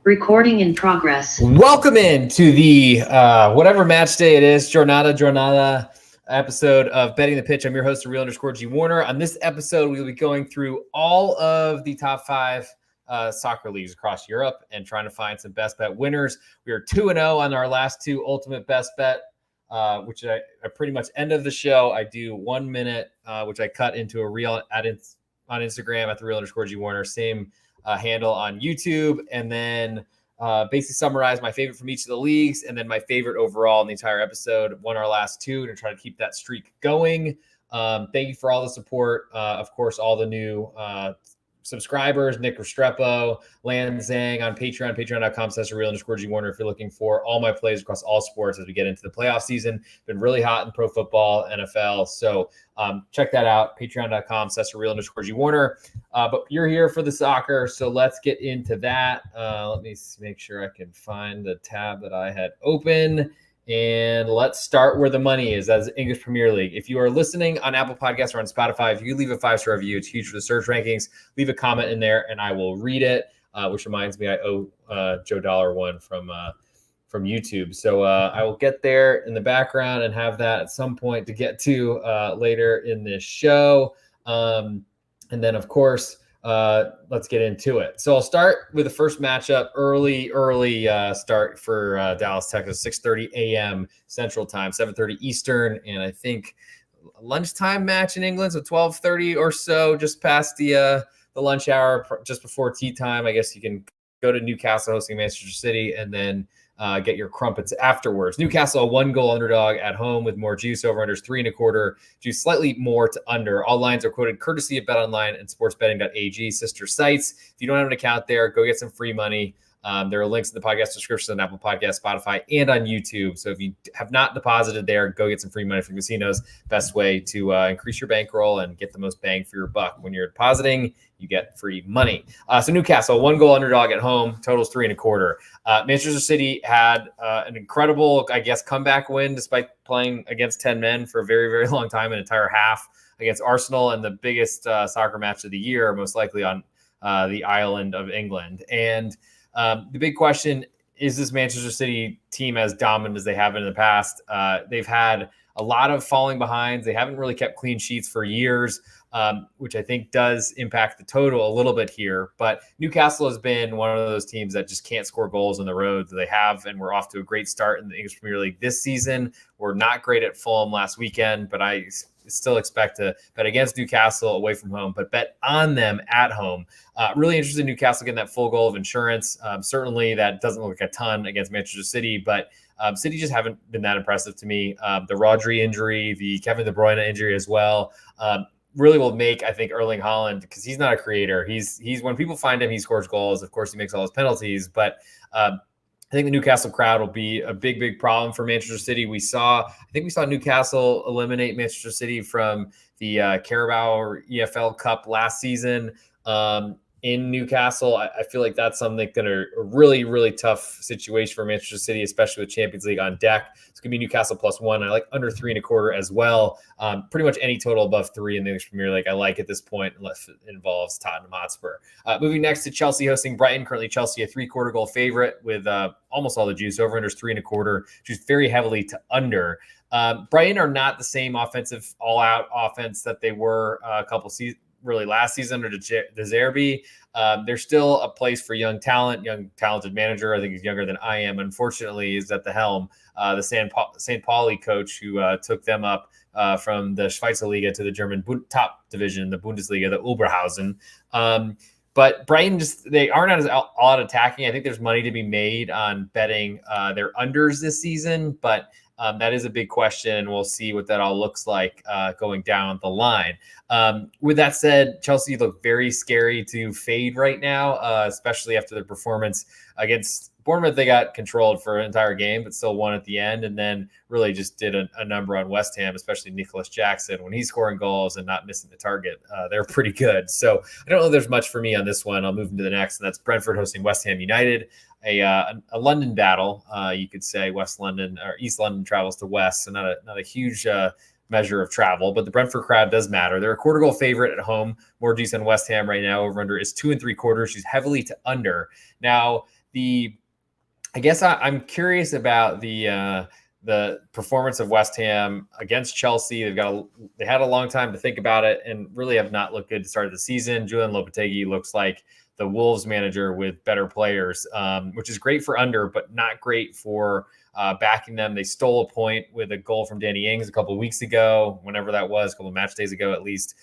Recording in progress. Welcome in to the whatever match day it is, Jornada episode of Betting the Pitch. I'm your host, _G Warner. On this episode, we will be going through all of the top five soccer leagues across Europe and trying to find some best bet winners. We are 2-0 on our last two ultimate best bet, which I pretty much end of the show. I do 1 minute, which I cut into a reel on Instagram at the _G Warner. Same handle on YouTube, and then basically summarize my favorite from each of the leagues and then my favorite overall in the entire episode. Won our last two to try to keep that streak going. Thank you for all the support. Of course, all the new subscribers, Nick Restrepo, Lan Zhang on Patreon, patreon.com/real_G Warner. If you're looking for all my plays across all sports as we get into the playoff season, been really hot in pro football, NFL. So check that out, patreon.com/real_G Warner. But you're here for the soccer, so let's get into that. Let me make sure I can find the tab that I had open. And let's start where the money is, as English Premier League. If you are listening on Apple Podcasts or on Spotify, if you leave a 5-star review, it's huge for the search rankings. Leave a comment in there, and I will read it. Which reminds me, I owe Joe Dollar one from YouTube. So I will get there in the background and have that at some point to get to later in this show. And then, of course, let's get into it. So I'll start with the first matchup, early start for Dallas, Texas, 6:30 a.m. Central Time, 7:30 Eastern, and I think lunchtime match in England, so 12:30 or so, just past the lunch hour, just before tea time. I guess you can go to Newcastle hosting Manchester City, and then get your crumpets afterwards. Newcastle, a 1-goal underdog at home with more juice. Over-unders 3.25. Juice slightly more to under. All lines are quoted courtesy of BetOnline and SportsBetting.ag, sister sites. If you don't have an account there, go get some free money. There are links in the podcast description on Apple Podcasts, Spotify, and on YouTube. So if you have not deposited there, go get some free money from casinos. Best way to increase your bankroll and get the most bang for your buck. When you're depositing, you get free money. So Newcastle, 1-goal underdog at home, totals 3.25. Manchester City had an incredible, I guess, comeback win despite playing against 10 men for a very, very long time, an entire half against Arsenal, and the biggest soccer match of the year, most likely on the island of England. And the big question is, this Manchester City team as dominant as they have been in the past? They've had a lot of falling behinds. They haven't really kept clean sheets for years, which I think does impact the total a little bit here. But Newcastle has been one of those teams that just can't score goals on the road. They have, and we're off to a great start in the English Premier League this season. We're not great at Fulham last weekend, but I still expect to bet against Newcastle away from home, but bet on them at home. Really interested in Newcastle getting that full goal of insurance. Certainly that doesn't look like a ton against Manchester City, but City just haven't been that impressive to me. The Rodri injury, the Kevin De Bruyne injury as well, really will make, I think, Erling Haaland, because he's not a creator. He's when people find him, he scores goals. Of course, he makes all his penalties, but I think the Newcastle crowd will be a big, big problem for Manchester City. I think we saw Newcastle eliminate Manchester City from the Carabao EFL Cup last season in Newcastle. I feel like that's something going to a really, really tough situation for Manchester City, especially with Champions League on deck. It's going to be Newcastle +1. I like under 3.25 as well. Pretty much any total above 3 in the English Premier League I like at this point, unless it involves Tottenham Hotspur. Moving next to Chelsea hosting Brighton. Currently Chelsea a 3/4 goal favorite with almost all the juice. Over-unders 3.25. Juice very heavily to under. Brighton are not the same offensive all-out offense that they were a couple seasons, really last season under De Zerbi. There's still a place for young talent, young talented manager. I think he's younger than I am. Unfortunately, is at the helm. The St. Pauli coach who took them up from the Schweizer Liga to the German top division, the Bundesliga, the Oberhausen. But Brighton they aren't as all out attacking. I think there's money to be made on betting their unders this season, but that is a big question, and we'll see what that all looks like going down the line. With that said, Chelsea look very scary to fade right now, especially after their performance against Bournemouth. They got controlled for an entire game, but still won at the end, and then really just did a number on West Ham, especially Nicholas Jackson. When he's scoring goals and not missing the target, they're pretty good. So I don't know if there's much for me on this one. I'll move into the next, and that's Brentford hosting West Ham United. A London battle, you could say. West London or East London travels to West, so not a huge measure of travel, but the Brentford crowd does matter. They're a quarter goal favorite at home. More juice on West Ham right now. Over under is 2.75. She's heavily to under. Now, I guess I'm curious about the performance of West Ham against Chelsea. They had a long time to think about it and really have not looked good to start the season. Julian Lopetegui looks like the Wolves manager with better players, which is great for under, but not great for backing them. They stole a point with a goal from Danny Ings a couple of weeks ago, whenever that was, a couple of match days ago at least.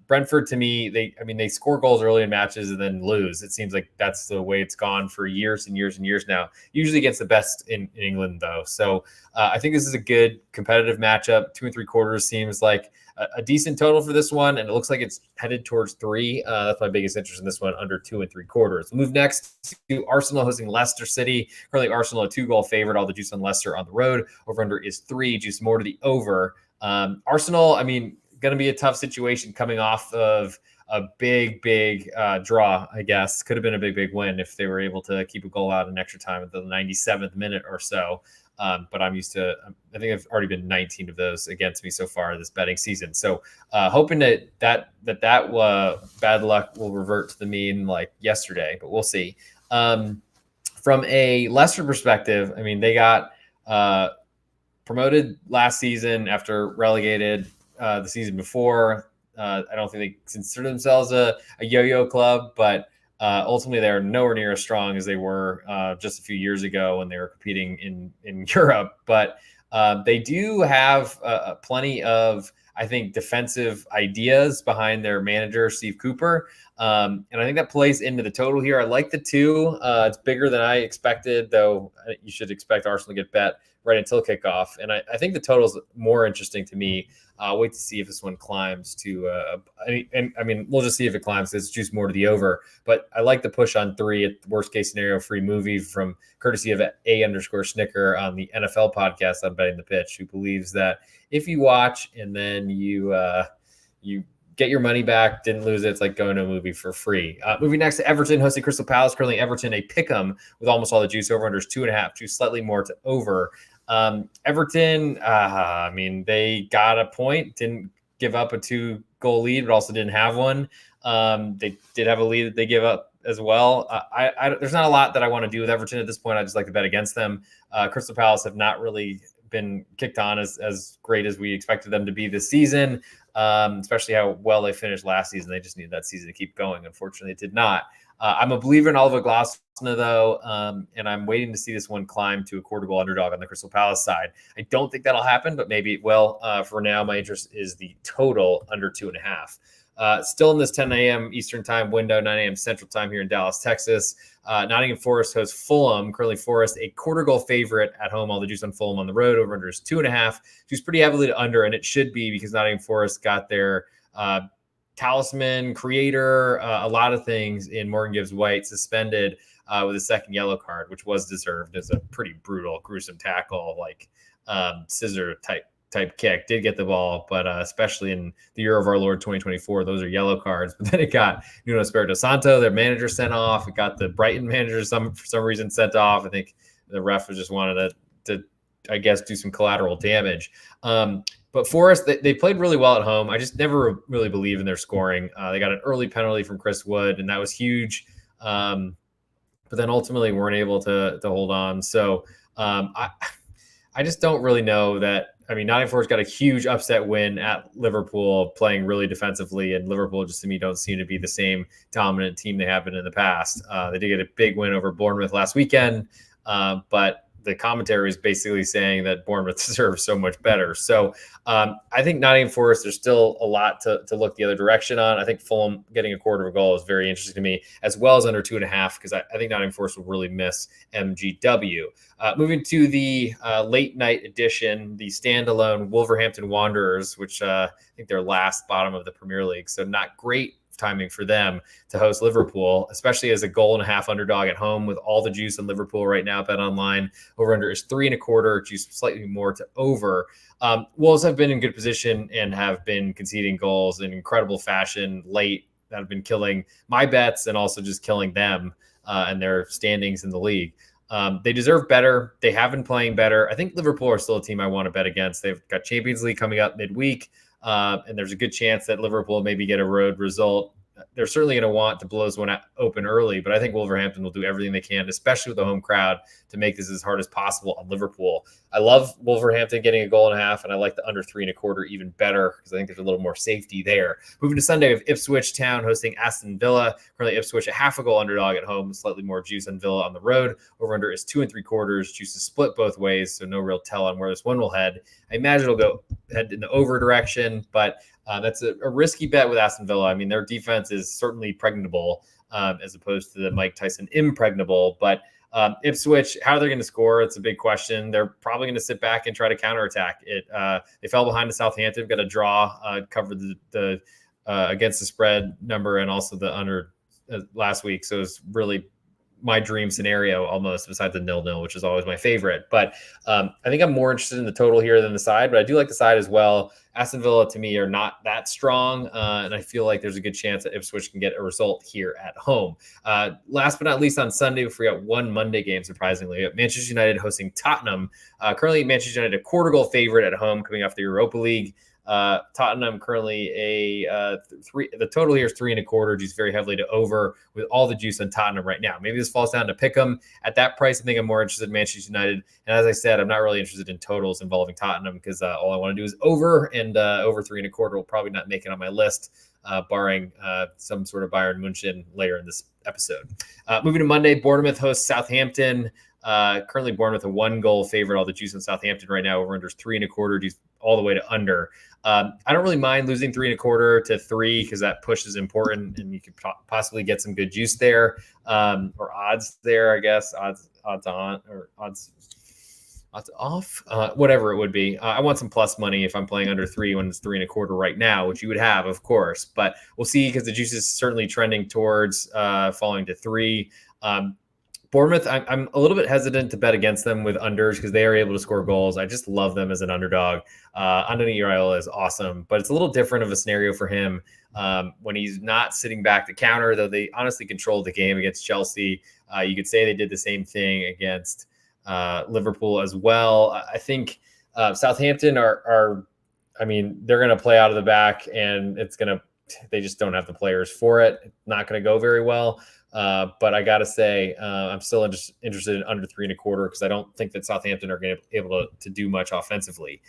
Brentford, to me, they score goals early in matches and then lose. It seems like that's the way it's gone for years and years and years now, usually against the best in England, though. So I think this is a good competitive matchup. 2.75 seems like a decent total for this one, and it looks like it's headed towards 3. That's my biggest interest in this one, under 2.75. We'll move next to Arsenal hosting Leicester City. Currently, Arsenal a 2-goal favorite. All the juice on Leicester on the road. Over under is 3. Juice more to the over. Arsenal, going to be a tough situation coming off of a big draw, I guess. Could have been a big win if they were able to keep a goal out in extra time at the 97th minute or so. But I'm used to, I think I've already been 19 of those against me so far this betting season. So hoping that bad luck will revert to the mean like yesterday, but we'll see. From a Leicester perspective, they got promoted last season after relegated the season before. I don't think they consider themselves a yo-yo club, but ultimately they're nowhere near as strong as they were just a few years ago when they were competing in Europe. But they do have plenty of, I think, defensive ideas behind their manager, Steve Cooper. And I think that plays into the total here. I like the 2. It's bigger than I expected, though you should expect Arsenal to get bet right until kickoff. And I think the total is more interesting to me. Wait to see if this one climbs to, we'll just see if it climbs. It's juice more to the over, but I like the push on 3 at the worst case scenario free movie from courtesy of A_Snicker on the NFL podcast on Betting the Pitch, who believes that if you watch and then you get your money back, didn't lose it, it's like going to a movie for free. Moving next to Everton hosting Crystal Palace. Currently Everton a pick'em with almost all the juice. Over under is 2.5, juice slightly more to over. Everton, they got a point, didn't give up a 2-goal lead, but also didn't have one. They did have a lead that they give up as well. There's not a lot that I want to do with Everton at this point. I just like to bet against them. Crystal Palace have not really been kicked on as great as we expected them to be this season, especially how well they finished last season. They just needed that season to keep going. Unfortunately, it did not. I'm a believer in Oliver Glasner, though, and I'm waiting to see this one climb to a 1/4 goal underdog on the Crystal Palace side. I don't think that'll happen, but maybe it will. For now, my interest is the total under 2.5. Still in this 10 a.m. Eastern time window, 9 a.m. Central time here in Dallas, Texas. Nottingham Forest hosts Fulham. Currently, Forest a 1/4 goal favorite at home. All the juice on Fulham on the road. Over under is 2.5. Juice pretty heavily to under, and it should be because Nottingham Forest got their talisman, creator, a lot of things in Morgan Gibbs White suspended with a second yellow card, which was deserved as a pretty brutal, gruesome tackle, like scissor type kick. Did get the ball, but especially in the year of our Lord 2024, those are yellow cards. But then it got Nuno Espirito Santo, their manager, sent off. It got the Brighton manager for some reason sent off. I think the ref just wanted to I guess, do some collateral damage. But Forest, they played really well at home. I just never really believe in their scoring. They got an early penalty from Chris Wood, and that was huge. But then ultimately weren't able to hold on. So I just don't really know that. Nottingham Forest got a huge upset win at Liverpool, playing really defensively, and Liverpool just to me don't seem to be the same dominant team they have been in the past. They did get a big win over Bournemouth last weekend, but the commentary is basically saying that Bournemouth deserves so much better. So I think Nottingham Forest, there's still a lot to look the other direction on. I think Fulham getting a 1/4 goal is very interesting to me, as well as under 2.5, because I think Nottingham Forest will really miss MGW. Moving to the late night edition, the standalone Wolverhampton Wanderers, which I think they're last bottom of the Premier League. So not great timing for them to host Liverpool, especially as a 1.5 underdog at home with all the juice in Liverpool right now. Bet online over under is 3.25, juice slightly more to over. Wolves have been in good position and have been conceding goals in incredible fashion late that have been killing my bets and also just killing them and their standings in the league. They deserve better. They have been playing better. I think Liverpool are still a team I want to bet against. They've got Champions League coming up midweek. And there's a good chance that Liverpool maybe get a road result they're certainly going to want to blow this one open early, but I think Wolverhampton will do everything they can, especially with the home crowd, to make this as hard as possible on Liverpool. I love Wolverhampton getting a goal and a half, and I like the under 3.25 even better because I think there's a little more safety there. Moving to Sunday, we have Ipswich Town hosting Aston Villa. Currently, Ipswich a half a goal underdog at home, slightly more juice on Villa on the road. Over under is 2.75. Juice is split both ways, so no real tell on where this one will head. I imagine it'll head in the over direction, but that's a risky bet with Aston Villa. I mean, their defense is certainly pregnable as opposed to the Mike Tyson impregnable. But Ipswich, how they're going to score, it's a big question. They're probably going to sit back and try to counterattack it. They fell behind to Southampton, got a draw, covered the against the spread number and also the under last week. So it's really my dream scenario almost, besides the 0-0, which is always my favorite. But I think I'm more interested in the total here than the side, but I do like the side as well. Aston Villa to me are not that strong, and I feel like there's a good chance that Ipswich can get a result here at home. Last but not least, on Sunday, we got one Monday game, surprisingly. We got Manchester United hosting Tottenham. Currently, Manchester United a quarter goal favorite at home coming off the Europa League. Tottenham currently the total here is 3.25. Juice very heavily to over with all the juice on Tottenham right now. Maybe this falls down to pick them at that price. I think I'm more interested in Manchester United. And as I said, I'm not really interested in totals involving Tottenham because all I want to do is over, and over 3.25 will probably not make it on my list, barring some sort of Bayern München later in this episode. Moving to Monday, Bournemouth hosts Southampton. Currently Bournemouth a 1-goal favorite. All the juice on Southampton right now. Over under is 3.25. Juice all the way to under. I don't really mind losing 3.25 to 3 because that push is important and you could possibly get some good juice there, or odds there, I guess. Odds on or odds off, whatever it would be. I want some plus money if I'm playing under 3 when it's 3.25 right now, which you would have, of course. But we'll see because the juice is certainly trending towards falling to 3. Bournemouth, I'm a little bit hesitant to bet against them with unders because they are able to score goals. I just love them as an underdog. Andoni Iraola is awesome, but it's a little different of a scenario for him when he's not sitting back to counter, though they honestly controlled the game against Chelsea. You could say they did the same thing against Liverpool as well. I think Southampton are they're going to play out of the back, and they just don't have the players for it. It's not going to go very well. But I got to say, I'm still interested in under 3.25 because I don't think that Southampton are going to be able to do much offensively.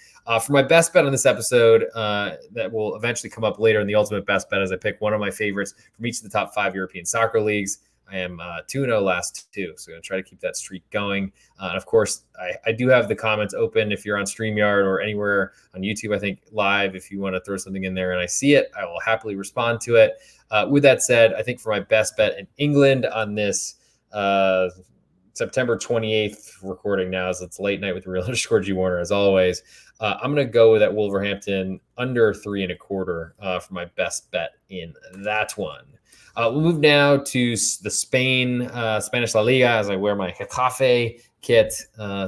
For my best bet on this episode, that will eventually come up later in the ultimate best bet as I pick one of my favorites from each of the top 5 European soccer leagues. I am 2-0 last 2, so I'm going to try to keep that streak going. And of course, I do have the comments open if you're on StreamYard or anywhere on YouTube, I think live. If you want to throw something in there and I see it, I will happily respond to it. With that said, I think for my best bet in England on this September 28th recording now, as it's late night with Real_G Warner, as always, I'm going to go with that Wolverhampton under 3.25 for my best bet in that one. We'll move now to the Spanish La Liga as I wear my Getafe kit.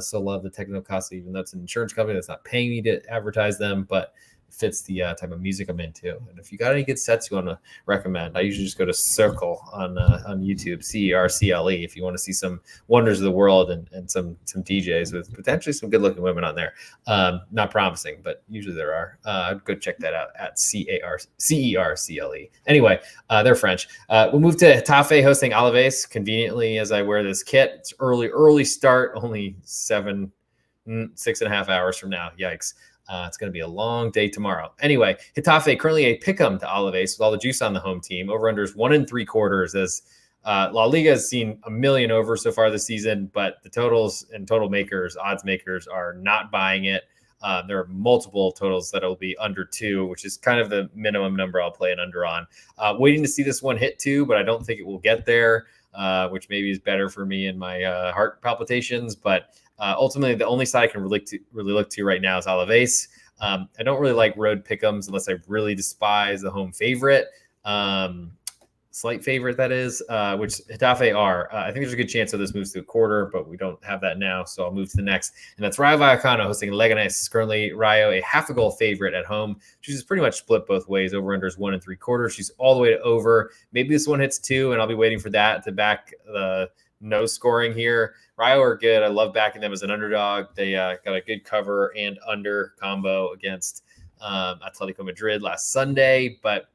So love the Tecnocasa, even though it's an insurance company that's not paying me to advertise them, but fits the type of music I'm into. And if you got any good sets you want to recommend, I usually just go to Circle on YouTube, CERCLE, if you want to see some wonders of the world and some DJs with potentially some good looking women on there. Not promising, but usually there are. I'd go check that out at CERCLE. Anyway, they're French. We'll move to Getafe hosting Alaves conveniently as I wear this kit. It's early start, only 6.5 hours from now. Yikes. It's going to be a long day tomorrow. Anyway, Getafe currently a pick'em to Alaves with all the juice on the home team. Over-under is 1.75 as La Liga has seen a million over so far this season, but the totals and total makers, odds makers are not buying it. There are multiple totals that will be under 2, which is kind of the minimum number I'll play an under on. Waiting to see this one hit 2, but I don't think it will get there, which maybe is better for me and my heart palpitations. But ultimately, the only side I can really look to right now is Alaves. I don't really like road pick'ems unless I really despise the home favorite. Slight favorite, that is, which Getafe are. I think there's a good chance that this moves to a quarter, but we don't have that now, so I'll move to the next. And that's Rayo Vallecano hosting Leganés. Currently, Rayo a half a goal favorite at home. She's pretty much split both ways. Over/under is 1.75. She's all the way to over. Maybe this one hits 2, and I'll be waiting for that to back the no scoring here. Rayo are good. I love backing them as an underdog. They got a good cover and under combo against Atletico Madrid last Sunday, but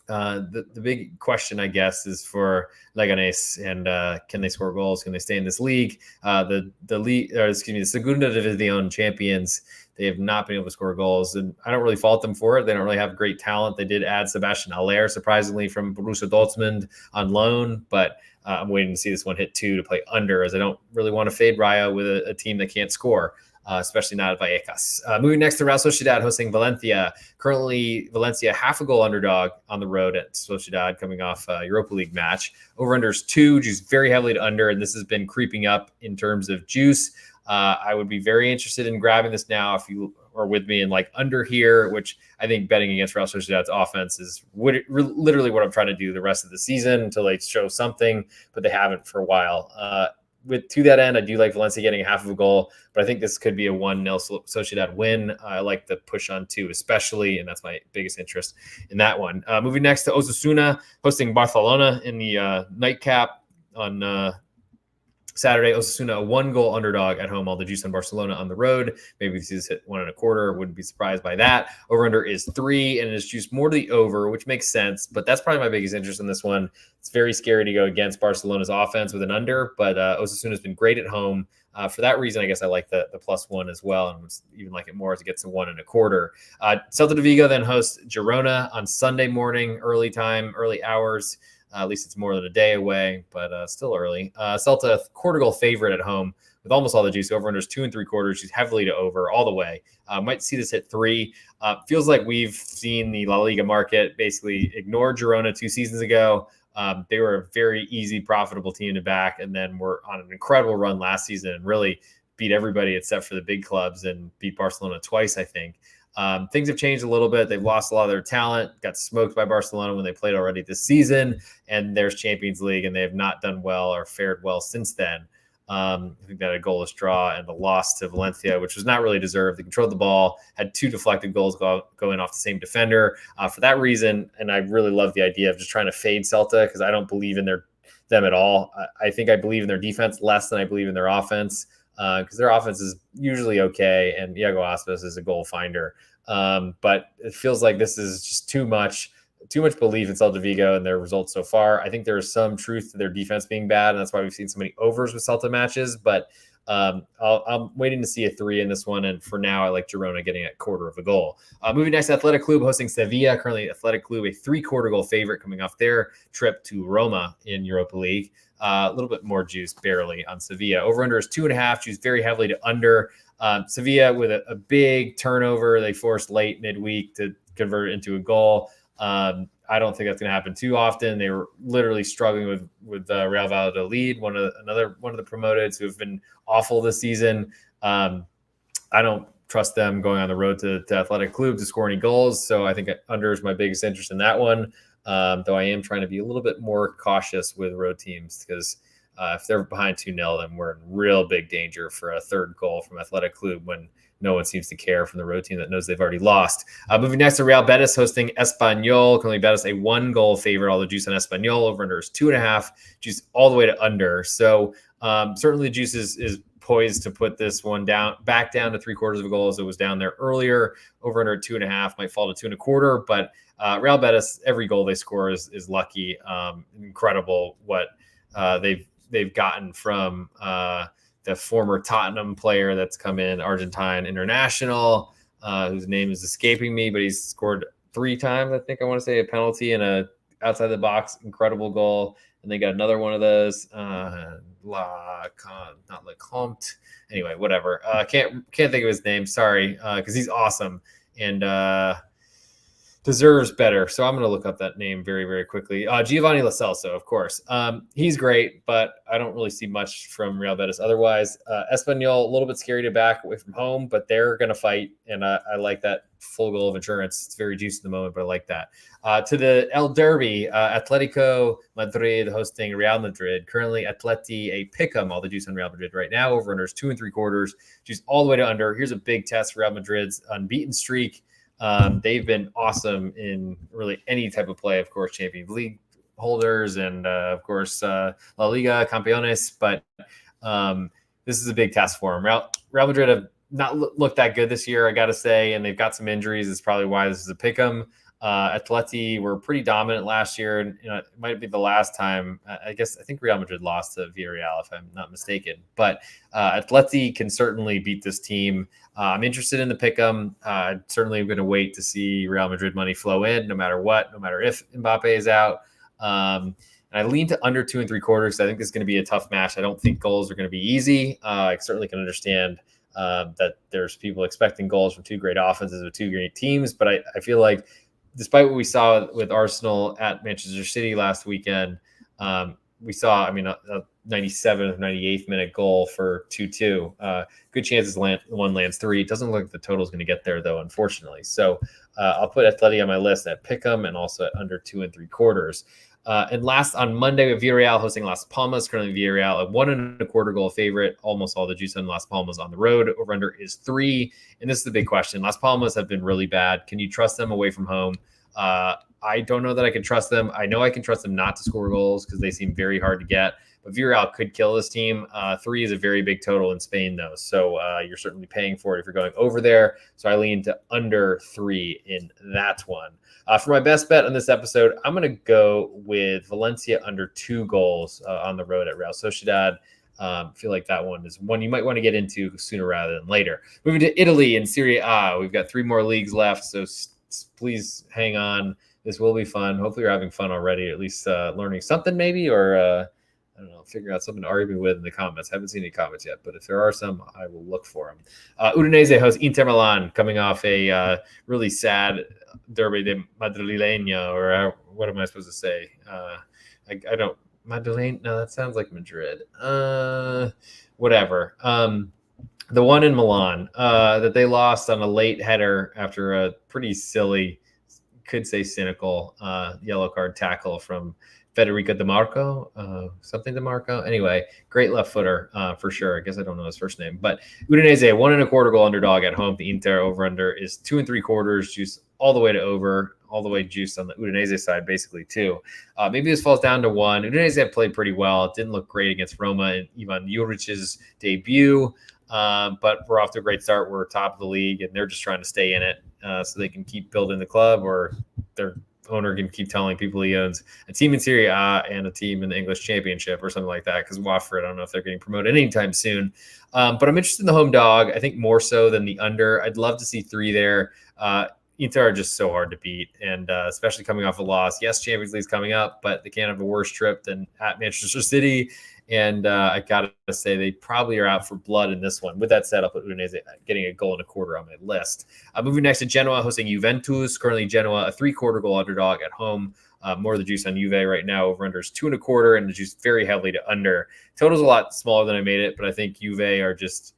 The big question, I guess, is for Leganes, and can they score goals? Can they stay in this league? The league, or excuse me, the Segunda División champions, they have not been able to score goals, and I don't really fault them for it. They don't really have great talent. They did add Sebastian Haller, surprisingly, from Borussia Dortmund on loan, but I'm waiting to see this one hit 2 to play under, as I don't really want to fade Raya with a team that can't score. Especially not at Vallecas. Moving next to Real Sociedad hosting Valencia. Currently, Valencia half a goal underdog on the road at Sociedad, coming off a Europa League match. Over-under is 2, juice very heavily to under, and this has been creeping up in terms of juice. I would be very interested in grabbing this now if you are with me in like under here, which I think betting against Real Sociedad's offense is literally what I'm trying to do the rest of the season until they show something, but they haven't for a while. To that end, I do like Valencia getting half of a goal, but I think this could be a 1-0 Sociedad win. I like the push on 2 especially, and that's my biggest interest in that one. Moving next to Osasuna hosting Barcelona in the nightcap on Saturday. Osasuna, a 1-goal underdog at home. All the juice on Barcelona on the road. Maybe we see this hit 1.25. Wouldn't be surprised by that. Over-under is 3, and it's juiced more to the over, which makes sense. But that's probably my biggest interest in this one. It's very scary to go against Barcelona's offense with an under, but Osasuna has been great at home. For that reason, I guess I like the +1 as well, and would even like it more as it gets to 1.25. Celta de Vigo then hosts Girona on Sunday morning, early hours. At least it's more than a day away, but still early. Celta, quarter goal favorite at home with almost all the juice. Over-unders 2.75. She's heavily to over all the way. Might see this hit 3. Feels like we've seen the La Liga market basically ignore Girona 2 seasons ago. They were a very easy, profitable team to back, and then were on an incredible run last season and really beat everybody except for the big clubs and beat Barcelona twice, I think. Things have changed a little bit. They've lost a lot of their talent, got smoked by Barcelona when they played already this season, and there's Champions League, and they have not done well or fared well since then. I think that a goalless draw and the loss to Valencia, which was not really deserved. They controlled the ball, had 2 deflected goals going off the same defender. For that reason, and I really love the idea of just trying to fade Celta because I don't believe in them at all. I think I believe in their defense less than I believe in their offense. Because their offense is usually okay, and Iago Aspas is a goal finder. But it feels like this is just too much belief in Celta Vigo and their results so far. I think there is some truth to their defense being bad, and that's why we've seen so many overs with Celta matches. But I'm waiting to see a 3 in this one, and for now, I like Girona getting a quarter of a goal. Moving next, Athletic Club hosting Sevilla. Currently, Athletic Club a 3/4 goal favorite coming off their trip to Roma in Europa League. A little bit more juice, barely, on Sevilla. Over-under is 2.5. Juice very heavily to under. Sevilla with a big turnover. They forced late midweek to convert it into a goal. I don't think that's going to happen too often. They were literally struggling with Real Valladolid, one of the promoted who have been awful this season. I don't trust them going on the road to Athletic Club to score any goals. So I think under is my biggest interest in that one. Though I am trying to be a little bit more cautious with road teams because if they're behind 2-0, then we're in real big danger for a third goal from Athletic Club when no one seems to care from the road team that knows they've already lost. Moving next to Real Betis hosting Espanyol. Currently Betis a 1-goal favorite. All the juice on Espanyol. Over-under is 2.5. Juice all the way to under. So certainly the juice is poised to put this one back down to 3/4 of a goal as it was down there earlier. Over-under at 2.5 might fall to 2.25. But Real Betis, every goal they score is lucky. Incredible what they've gotten from the former Tottenham player that's come in, Argentine international, whose name is escaping me, but he's scored 3 times, I think I want to say, a penalty and a outside the box incredible goal. And they got another one of those, not Lecomte. Anyway, whatever. Can't think of his name. Sorry, because he's awesome and deserves better. So I'm going to look up that name very, very quickly. Giovanni Lo Celso, of course. He's great, but I don't really see much from Real Betis otherwise. Espanyol, a little bit scary to back away from home, but they're going to fight, and I like that full goal of insurance. It's very juicy at the moment, but I like that. To the El Derby, Atletico Madrid hosting Real Madrid. Currently, Atleti a pick'em, all the juice on Real Madrid right now. Over-unders 2.75. Juice all the way to under. Here's a big test for Real Madrid's unbeaten streak. They've been awesome in really any type of play, of course, Champions League holders and, of course, La Liga, Campeones. But this is a big test for them. Real Madrid have not looked that good this year, I got to say, and they've got some injuries. It's probably why this is a pick 'em. Atleti were pretty dominant last year, and it might be the last time. I think Real Madrid lost to Villarreal, if I'm not mistaken. But Atleti can certainly beat this team. I'm interested in the pick'em. Certainly, I'm going to wait to see Real Madrid money flow in, no matter what, no matter if Mbappe is out. And I lean to under 2.75. I think this is going to be a tough match. I don't think goals are going to be easy. I certainly can understand that there's people expecting goals from two great offenses with two great teams, but I feel like despite what we saw with Arsenal at Manchester City last weekend, we saw, a 97th, 98th minute goal for 2-2. Good chances one lands three. It doesn't look like the total is going to get there, though, unfortunately. So I'll put Atleti on my list at Pick'em and also at under 2.75. And last on Monday, with Villarreal hosting Las Palmas. Currently, Villarreal a 1.25 goal favorite. Almost all the juice on Las Palmas on the road. Over under is 3. And this is the big question. Las Palmas have been really bad. Can you trust them away from home? I don't know that I can trust them. I know I can trust them not to score goals because they seem very hard to get. But Villarreal could kill this team. 3 is a very big total in Spain, though. So you're certainly paying for it if you're going over there. So I lean to under 3 in that one. For my best bet on this episode, I'm going to go with Valencia under 2 goals on the road at Real Sociedad. Feel like that one is one you might want to get into sooner rather than later. Moving to Italy and Serie A, we've got 3 more leagues left, so please hang on. This will be fun. Hopefully you're having fun already, at least learning something maybe, or I don't know, figure out something to argue with in the comments. I haven't seen any comments yet, but if there are some, I will look for them. Udinese hosts Inter Milan, coming off a really sad Derby de Madrileña, or what am I supposed to say? I don't, Madrileña, no, that sounds like Madrid. Whatever. The one in Milan that they lost on a late header after a pretty silly, could say cynical, yellow card tackle from Federico DiMarco, something DiMarco. Anyway, great left footer for sure. I guess I don't know his first name, but Udinese 1.25 goal underdog at home. The Inter over under is 2.75. Juice all the way to over, all the way juiced on the Udinese side, basically too. Maybe this falls down to 1. Udinese have played pretty well. It didn't look great against Roma and Ivan Juric's debut, but we're off to a great start. We're top of the league, and they're just trying to stay in it so they can keep building the club, or their owner can keep telling people he owns a team in Serie A and a team in the English Championship or something like that, because Watford, I don't know if they're getting promoted anytime soon. But I'm interested in the home dog, I think more so than the under. I'd love to see 3 there. Inter are just so hard to beat, and especially coming off a loss. Yes, Champions League's coming up, but they can't have a worse trip than at Manchester City. And I got to say, they probably are out for blood in this one. With that said, I'll put Udinese getting 1.25 goals on my list. Moving next to Genoa, hosting Juventus. Currently, Genoa, a 3/4 goal underdog at home. More of the juice on Juve right now. Over under is 2.25, and the juice very heavily to under. Total's a lot smaller than I made it, but I think Juve are just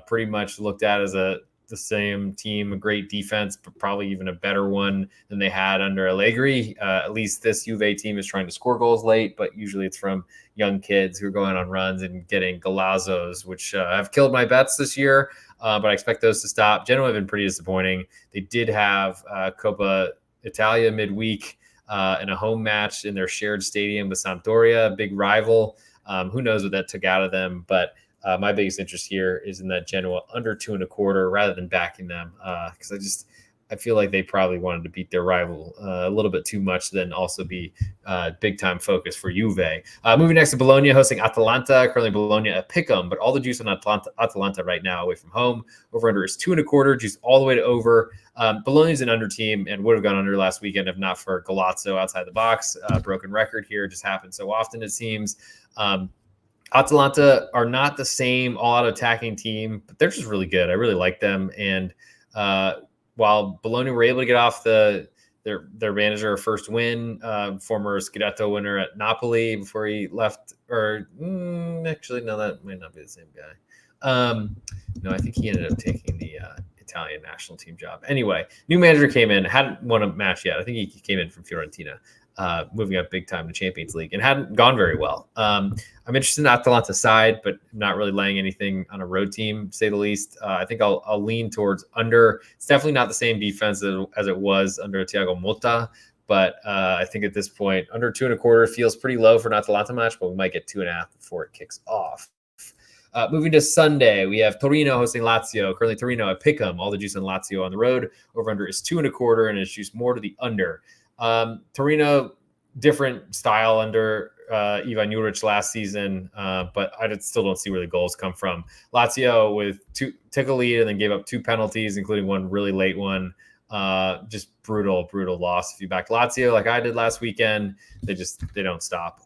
pretty much looked at as the same team, a great defense, but probably even a better one than they had under Allegri. At least this Juve team is trying to score goals late, but usually it's from young kids who are going on runs and getting golazzos, which have killed my bets this year, but I expect those to stop. Genoa have been pretty disappointing. They did have Coppa Italia midweek in a home match in their shared stadium with Sampdoria, a big rival. Who knows what that took out of them, but my biggest interest here is in that Genoa under 2.25 rather than backing them, because I feel like they probably wanted to beat their rival a little bit too much, then also be big time focus for Juve. Moving next to Bologna hosting Atalanta. Currently Bologna a pick'em, but all the juice on Atalanta right now away from home. Over under is 2.25, juice all the way to over. Bologna's an under team and would have gone under last weekend if not for Golazzo outside the box. Broken record here, just happens so often it seems. Atalanta are not the same all-out attacking team, but they're just really good. I really like them. And while Bologna were able to get off their manager first win, former Scudetto winner at Napoli before he left, or actually, no, that might not be the same guy. No, I think he ended up taking the Italian national team job. Anyway, new manager came in, hadn't won a match yet. I think he came in from Fiorentina. Moving up big time to Champions League, and hadn't gone very well. I'm interested in Atalanta side, but not really laying anything on a road team, to say the least. I think I'll lean towards under. It's definitely not the same defense as it was under Thiago Motta, but I think at this point, under 2.25 feels pretty low for an Atalanta match, but we might get 2.5 before it kicks off. Moving to Sunday, we have Torino hosting Lazio. Currently, Torino at Pick'em. All the juice on Lazio on the road. Over-under is 2.25, and it's juiced more to the under. Torino, different style under Ivan Juric last season, but I still don't see where the goals come from. Lazio took a lead and then gave up 2 penalties, including one really late one. Just brutal loss. If you back Lazio like I did last weekend, they don't stop.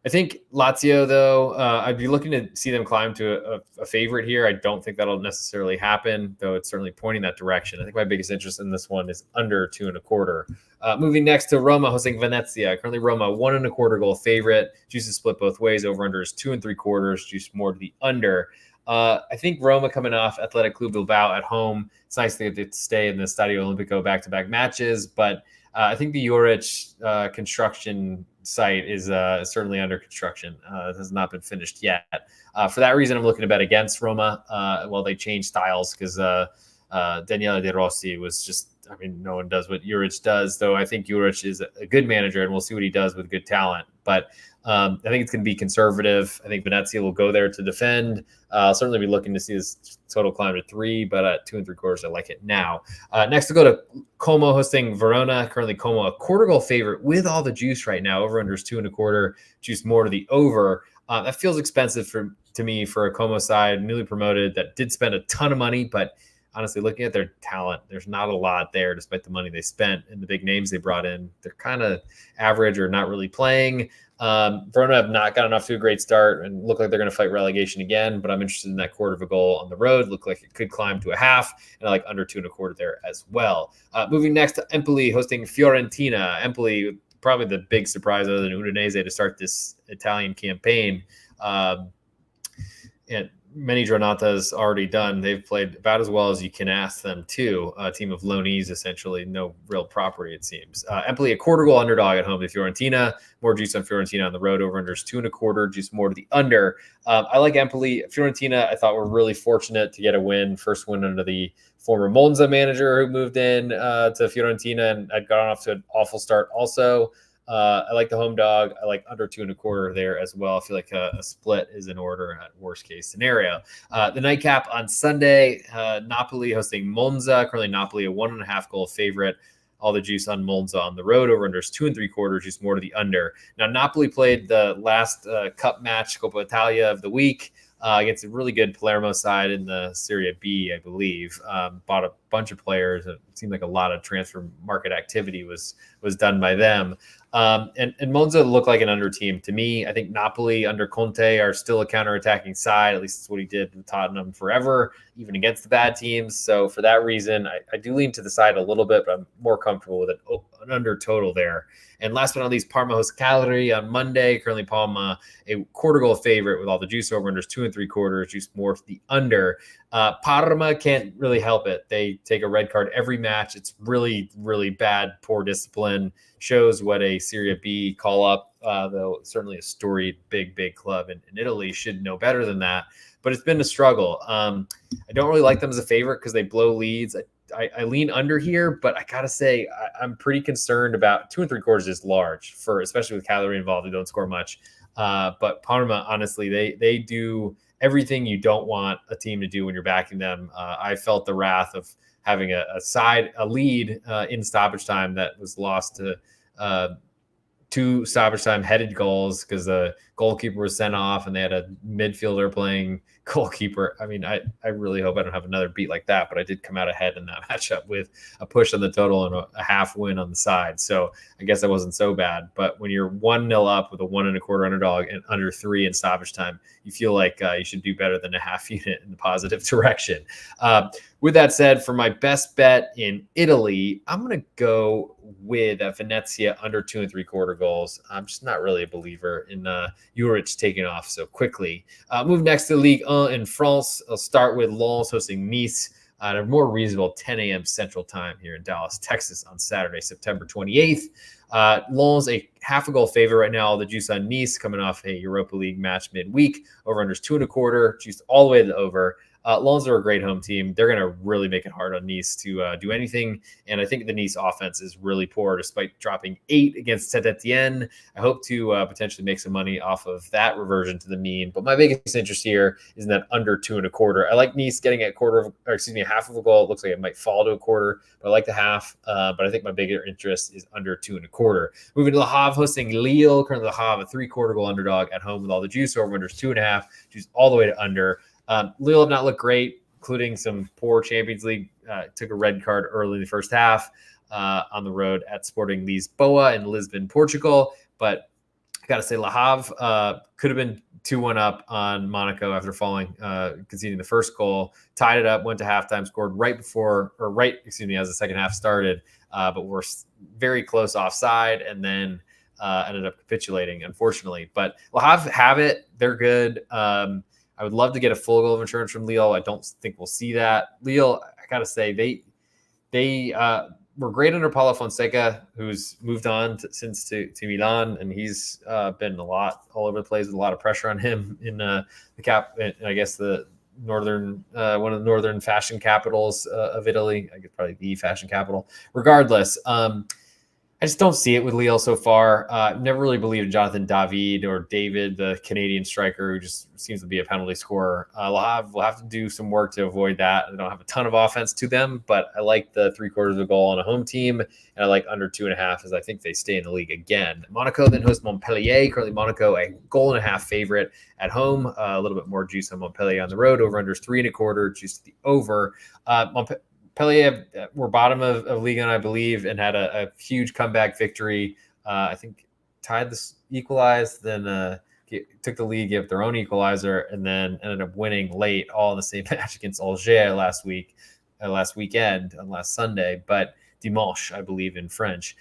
I think Lazio, though, I'd be looking to see them climb to a favorite here. I don't think that'll necessarily happen, though it's certainly pointing that direction. I think my biggest interest in this one is under 2.25. Moving next to Roma hosting Venezia. Currently, Roma 1.25 goal favorite. Juice is split both ways. Over under is 2.75. Juice more to the under. I think Roma coming off Athletic Club Bilbao at home. It's nice to get to stay in the Stadio Olimpico back-to-back matches, but I think the Juric construction site is certainly under construction. It has not been finished yet. For that reason, I'm looking to bet against Roma while they change styles, because Daniele De Rossi was just, no one does what Juric does, though I think Juric is a good manager, and we'll see what he does with good talent. But I think it's going to be conservative. I think Venezia will go there to defend. I'll certainly be looking to see this total climb to 3, but at 2.75, I like it now. Next, we'll go to Como hosting Verona. Currently, Como a quarter goal favorite with all the juice right now. Over under is 2.25. Juice more to the over. That feels expensive to me for a Como side, newly promoted, that did spend a ton of money, but honestly, looking at their talent, there's not a lot there despite the money they spent and the big names they brought in. They're kind of average or not really playing. Verona have not gotten off to a great start and look like they're going to fight relegation again, but I'm interested in that quarter of a goal on the road. Look like it could climb to a half, and I like under 2.25 there as well. Moving next to Empoli hosting Fiorentina. Empoli, probably the big surprise other than Udinese to start this Italian campaign. And many Giornatas already done. They've played about as well as you can ask them to. A team of loanees, essentially, no real property, it seems. Empoli, a quarter goal underdog at home to Fiorentina. More juice on Fiorentina on the road. Over under is 2.25. Juice more to the under. I like Empoli. Fiorentina, I thought were really fortunate to get a win. First win under the former Monza manager who moved in to Fiorentina and had gotten off to an awful start also. I like the home dog. I like under 2.25 there as well. I feel like a split is in order at worst case scenario. The nightcap on Sunday, Napoli hosting Monza. Currently Napoli a 1.5 goal favorite. All the juice on Monza on the road. Over under is 2.75. Juice more to the under. Now Napoli played the last cup match, Coppa Italia of the week, against a really good Palermo side in the Serie B, I believe. Bought a bunch of players. It seemed like a lot of transfer market activity was done by them. And Monza looked like an under team to me. I think Napoli under Conte are still a counterattacking side. At least that's what he did with Tottenham forever, even against the bad teams. So for that reason, I do lean to the side a little bit, but I'm more comfortable with an under total there. And last but not least, Parma hosts Cagliari on Monday. Currently Parma a quarter goal favorite with all the juice. Over unders 2.75. Juice more to the under. Parma can't really help it. They take a red card every match. It's really, really bad, poor discipline. Shows what a Serie B call up, though certainly a storied big club in Italy should know better than that. But it's been a struggle. I don't really like them as a favorite because they blow leads. I lean under here, but I gotta say I'm pretty concerned about 2.75 is large for, especially with Cagliari involved. They don't score much, but Parma, honestly, they do everything you don't want a team to do when you're backing them. I felt the wrath of having a lead in stoppage time that was lost to 2 stoppage time headed goals because the goalkeeper was sent off and they had a midfielder playing goalkeeper. I really hope I don't have another beat like that, but I did come out ahead in that matchup with a push on the total and a half win on the side. So I guess that wasn't so bad. But when you're 1-0 up with a 1.25 underdog and under 3 in stoppage time, you feel like you should do better than a half unit in the positive direction. With that said, for my best bet in Italy, I'm going to go with Venezia under 2.75 goals. I'm just not really a believer in Juric taking off so quickly. Move next to Ligue 1 in France. I'll start with Lens hosting Nice at a more reasonable 10 a.m. Central Time here in Dallas, Texas on Saturday, September 28th. Lens a half a goal favorite right now. All the juice on Nice coming off a Europa League match midweek. Over under is 2.25. Juice all the way to the over. Lens are a great home team. They're going to really make it hard on Nice to do anything. And I think the Nice offense is really poor despite dropping 8 against Saint Etienne. I hope to potentially make some money off of that reversion to the mean. But my biggest interest here is in that under 2.25. I like Nice getting a half of a goal. It looks like it might fall to a quarter, but I like the half. But I think my bigger interest is under 2.25. Moving to Le Havre hosting Lille. Currently Le Havre, a 3/4 goal underdog at home with all the juice. Over under 2.5. Juice all the way to under. Lille have not looked great, including some poor Champions League. Took a red card early in the first half on the road at Sporting Lisboa in Lisbon, Portugal. But I got to say, Le Havre could have been 2-1 up on Monaco after conceding the first goal, tied it up, went to halftime, scored as the second half started, but were very close offside and then ended up capitulating, unfortunately. But Le Havre have it. They're good. I would love to get a full goal of insurance from Lille. I don't think we'll see that. Lille, I got to say, they were great under Paulo Fonseca, who's moved on to Milan, and he's been a lot all over the place with a lot of pressure on him in the northern one of the northern fashion capitals of Italy. I guess probably the fashion capital. Regardless, I just don't see it with Lille so far. Never really believed in Jonathan David or David, the Canadian striker, who just seems to be a penalty scorer. We'll have to do some work to avoid that. I don't have a ton of offense to them, but I like the 3/4 of a goal on a home team, and I like under 2.5 as I think they stay in the league again. Monaco then hosts Montpellier. Currently Monaco a 1.5 favorite at home. A little bit more juice on Montpellier on the road. Over under 3.25. Juice to the over. Montpellier were bottom of Liga, I believe, and had a huge comeback victory. I think equalized, then took the lead, gave their own equalizer, and then ended up winning late, all in the same match against Angers last weekend, on last Sunday, but dimanche, I believe, in French.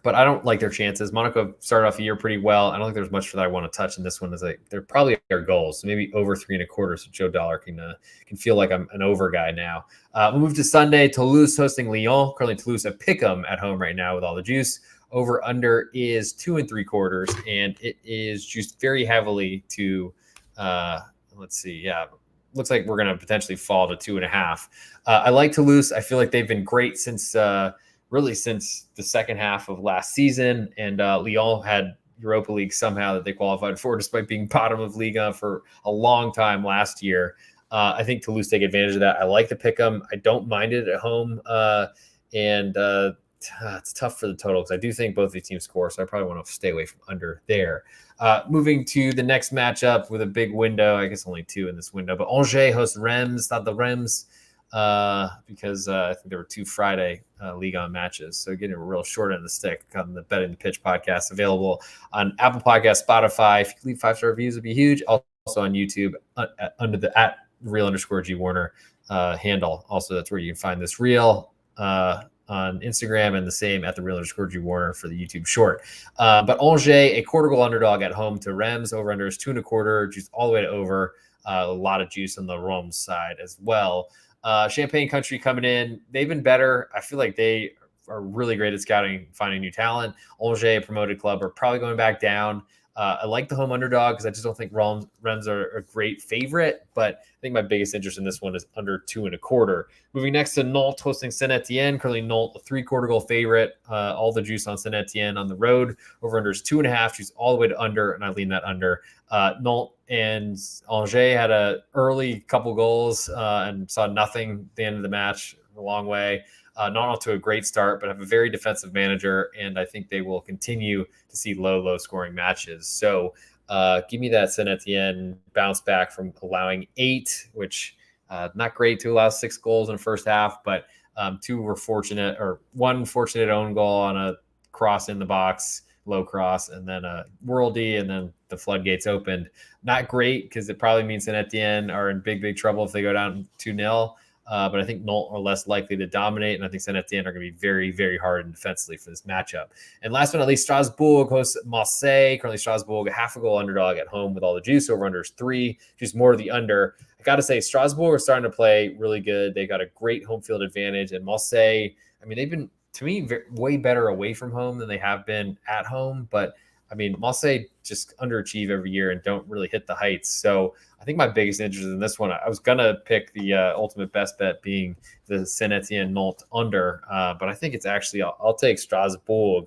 But I don't like their chances. Monaco started off the year pretty well. I don't think there's much that I want to touch in this one. They're probably our goals, so maybe over 3.25. So Joe Dollar can feel like I'm an over guy now. We'll move to Sunday. Toulouse hosting Lyon. Currently Toulouse a pick 'em at home right now with all the juice. Over under is 2.75, and it is juiced very heavily to. Let's see, yeah. Looks like we're going to potentially fall to 2.5. I like Toulouse. I feel like they've been great since the second half of last season. And Lyon had Europa League somehow that they qualified for, despite being bottom of Liga for a long time last year. I think Toulouse take advantage of that. I like to pick them. I don't mind it at home. And it's tough for the total because I do think both these teams score, so I probably want to stay away from under there. Moving to the next matchup with a big window, I guess only 2 in this window, but Angers hosts Reims, not the Reims, because I think there were 2 Friday League on matches. So getting a real short end of the stick on the Betting the Pitch podcast, available on Apple Podcasts, Spotify. If you could leave 5-star reviews, it'd be huge. Also on YouTube under the @real_G Warner handle. Also, that's where you can find this reel on Instagram, and the same at the @real_G Warner for the YouTube short. But Angers, a 1/4 goal underdog at home to Reims. Over under is 2.25. Juice all the way to over. A lot of juice on the Reims side as well. Champagne Country coming in. They've been better. I feel like they are really great at scouting, finding new talent. Angers, a promoted club, are probably going back down. I like the home underdog because I just don't think Reims are a great favorite, but I think my biggest interest in this one is under 2.25. Moving next to Nantes hosting Saint Etienne. Currently Nantes, a 3/4 goal favorite. All the juice on Saint Etienne on the road. Over under is 2.5. Juice all the way to under, and I lean that under. Nantes and Angers had a early couple goals and saw nothing at the end of the match, a long way. Not off to a great start, but have a very defensive manager, and I think they will continue to see low scoring matches. So give me that Saint Etienne bounce back from allowing 8, which not great to allow 6 goals in the first half, but 2 were fortunate, or 1 fortunate own goal on a cross in the box, low cross, and then a worldie, and then the floodgates opened. Not great because it probably means Saint Etienne are in big trouble if they go down 2-0. But I think Nantes are less likely to dominate, and I think Saint Etienne are going to be very, very hard and defensively for this matchup. And last but not least, Strasbourg hosts Marseille. Currently, Strasbourg, a 1/2 goal underdog at home with all the juice. Over under is 3. Just more of the under. I got to say, Strasbourg are starting to play really good. They got a great home field advantage, and Marseille, I mean, they've been, to me, way better away from home than they have been at home. But I mean, Marseille just underachieve every year and don't really hit the heights. So I think my biggest interest in this one, I was going to pick the ultimate best bet being the Saint-Etienne Nantes under, but I think it's actually, I'll take Strasbourg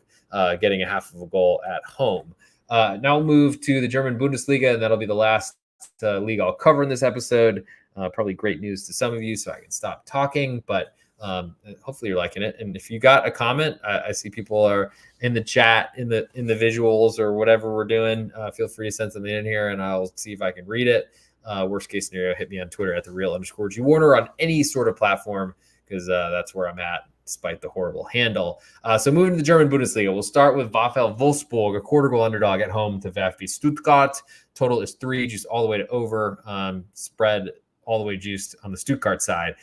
getting a half of a goal at home. Now we'll move to the German Bundesliga, and that'll be the last league I'll cover in this episode. Probably great news to some of you, so I can stop talking, but hopefully you're liking it. And if you got a comment, I see people are in the chat, in the visuals or whatever we're doing. Feel free to send something in here, and I'll see if I can read it. Worst case scenario, hit me on Twitter at @thereal_G Warner on any sort of platform, because that's where I'm at, despite the horrible handle. So moving to the German Bundesliga, we'll start with VfL Wolfsburg, a quarter goal underdog at home to VfB Stuttgart. Total is 3, juiced all the way to over. Spread all the way juiced on the Stuttgart side.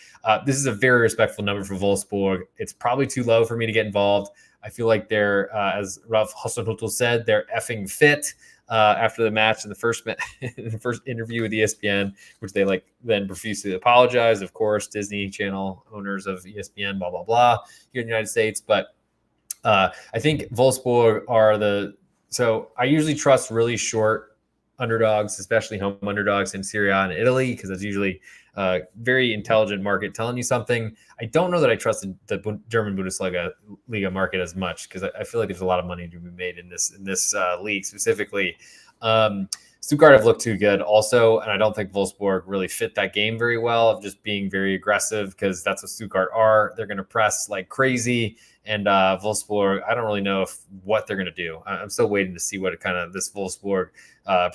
This is a very respectful number for Wolfsburg. It's probably too low for me to get involved. I feel like they're, as Ralf Hasenhüttl said, they're effing fit after the match in the first interview with ESPN, which they then profusely apologize. Of course, Disney Channel owners of ESPN, blah, blah, blah, here in the United States. But I think Wolfsburg are so I usually trust really short underdogs, especially home underdogs in Serie and Italy, because it's usually a very intelligent market telling you something. I don't know that I trust the German Bundesliga market as much, because I feel like there's a lot of money to be made in this league specifically. Stuttgart have looked too good also, and I don't think Wolfsburg really fit that game very well of just being very aggressive, because that's what Stuttgart are. They're going to press like crazy, and Wolfsburg, I don't really know what they're going to do. I'm still waiting to see what this Wolfsburg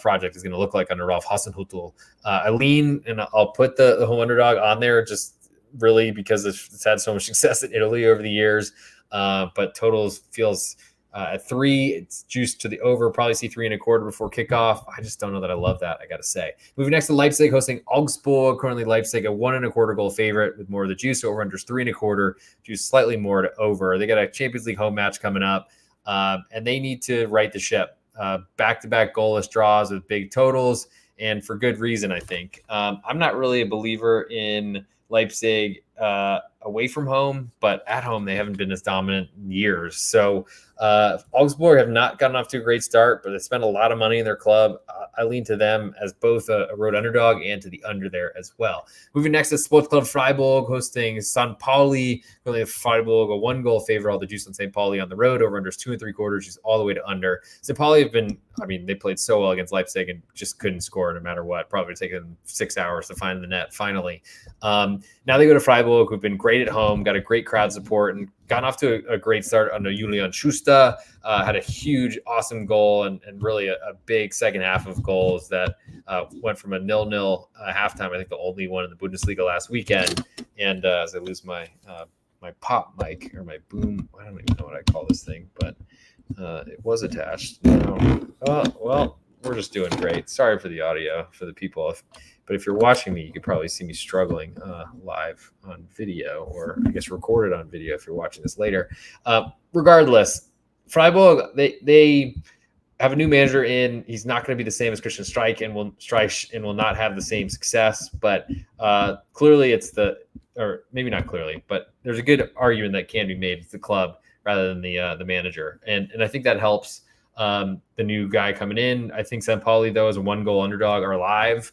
project is going to look like under Ralf Hasenhüttl. I lean, and I'll put the home underdog on there just really because it's had so much success in Italy over the years, but totals feels at 3, it's juiced to the over. Probably see 3.25 before kickoff. I just don't know that I love that, I got to say. Moving next to Leipzig, hosting Augsburg. Currently, Leipzig a 1.25 goal favorite with more of the juice. Over unders 3.25, juice slightly more to over. They got a Champions League home match coming up, and they need to right the ship. Back-to-back goalless draws with big totals, and for good reason, I think. I'm not really a believer in Leipzig away from home, but at home they haven't been as dominant in years. So Augsburg have not gotten off to a great start, but they spent a lot of money in their club. I lean to them as both a road underdog and to the under there as well. Moving next to Sports Club Freiburg, hosting St. Pauli. Really, Freiburg a 1-goal favorite. All the juice on St. Pauli on the road. Over unders 2.75, juice all the way to under. St. Pauli have been, they played so well against Leipzig and just couldn't score no matter what. Probably taken them 6 hours to find the net finally. Now they go to Freiburg, who've been great at home, got a great crowd support, and gotten off to a great start under Julian Schuster. Had a huge, awesome goal and really a big second half of goals that went from a 0-0 halftime, I think the only one in the Bundesliga last weekend. And as I lose my pop mic or my boom, I don't even know what I call this thing, but it was attached. Well, we're just doing great. Sorry for the audio for the people. But if you're watching me, you could probably see me struggling live on video, or I guess recorded on video if you're watching this later. Regardless, Freiburg, they have a new manager in. He's not going to be the same as Christian Streich and will not have the same success. But clearly or maybe not clearly, but there's a good argument that can be made with the club rather than the manager. And I think that helps the new guy coming in. I think St. Pauli, though, as a 1-goal underdog, are alive.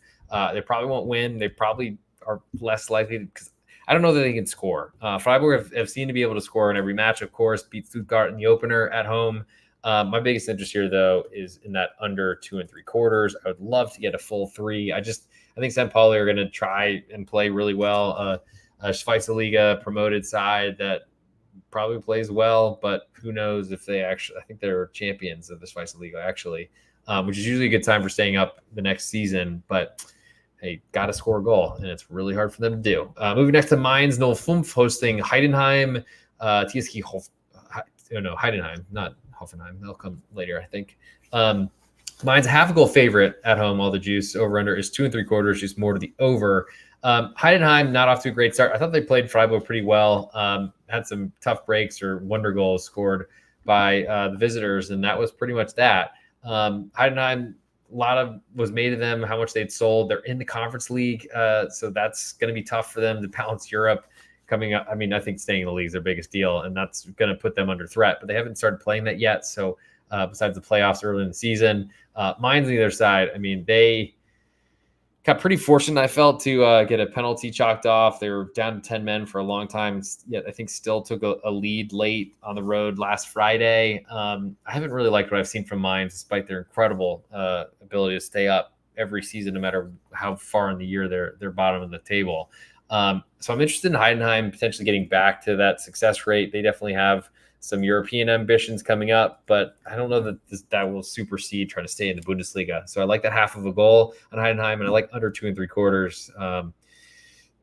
They probably won't win. They probably are less likely because I don't know that they can score. Freiburg have seemed to be able to score in every match, of course, beat Stuttgart in the opener at home. My biggest interest here, though, is in that under 2.75. I would love to get a full 3. I think St. Pauli are going to try and play really well. A Schweizer Liga promoted side that probably plays well, but who knows if they actually, I think they're champions of the Schweizer Liga, actually, which is usually a good time for staying up the next season. But hey, got to score a goal, and it's really hard for them to do. Moving next to Mainz 05, hosting Heidenheim. TSG Heidenheim, not Hoffenheim. They'll come later, I think. Mainz a half-a-goal favorite at home. All the juice over under is 2.75, juice more to the over. Heidenheim not off to a great start. I thought they played Freiburg pretty well. Had some tough breaks or wonder goals scored by the visitors, and that was pretty much that. Heidenheim, a lot of was made of them, how much they'd sold. They're in the Conference League, so that's going to be tough for them to balance Europe coming up. I think staying in the league is their biggest deal, and that's going to put them under threat. But they haven't started playing that yet, so besides the playoffs early in the season. Mainz on the other side, I mean, they got pretty fortunate, I felt, to get a penalty chalked off. They were down to 10 men for a long time, yet I think still took a lead late on the road last Friday. I haven't really liked what I've seen from Mainz, despite their incredible ability to stay up every season, no matter how far in the year they're bottom of the table. So I'm interested in Heidenheim potentially getting back to that success rate. They definitely have some European ambitions coming up, but I don't know that that will supersede trying to stay in the Bundesliga. So I like that half of a goal on Heidenheim, and I like under 2 3/4.